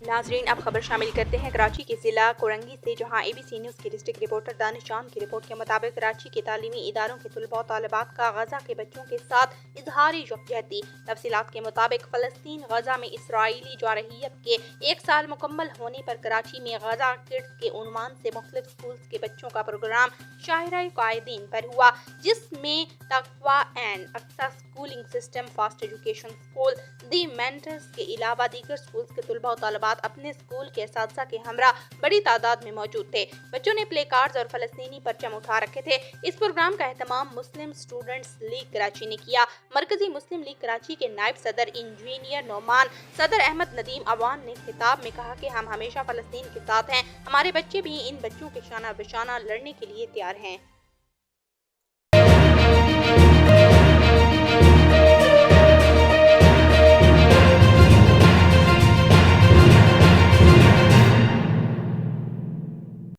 नाजरीन, अब खबर शामिल करते हैं कराची के ज़िला कोरंगी से, जहां ABC न्यूज़ की डिस्ट्रिक्ट रिपोर्टर दानिश चांद की रिपोर्ट के मुताबिक कराची के तालीमी इदारों के तलबा और तालिबात का गजा के बच्चों के साथ इजहारी यकजहती। तफसीलात के मुताबिक फ़लस्तीन गजा में इसराइली जारहियत के 1 साल मुकम्मल होने पर कराची में गजा किड्स के उन्वान से मुख्तलिफ स्कूल्स के बच्चों का प्रोग्राम शाहिरा कायदीन पर हुआ, जिसमें Taqwa and Aqsa schooling system, fast education school, the mentors के अलावा दीगर स्कूल्स के तलबा और तालिबात अपने स्कूल के असातिज़ा के हमरा बड़ी तादाद में मौजूद थे। बच्चों ने प्ले कार्ड्स और फ़लस्तीनी परचम उठा रखे थे। इस प्रोग्राम का एहतमाम मुस्लिम स्टूडेंट्स लीग कराची ने किया। मरकजी मुस्लिम लीग कराची के नायब सदर इंजीनियर नोमान सदर अहमद नदीम अवान ने खिताब में कहा कि हम हमेशा फ़लस्तीन के साथ हैं। हमारे बच्चे भी इन बच्चों के शाना बिशाना लड़ने के लिए तैयार हैं।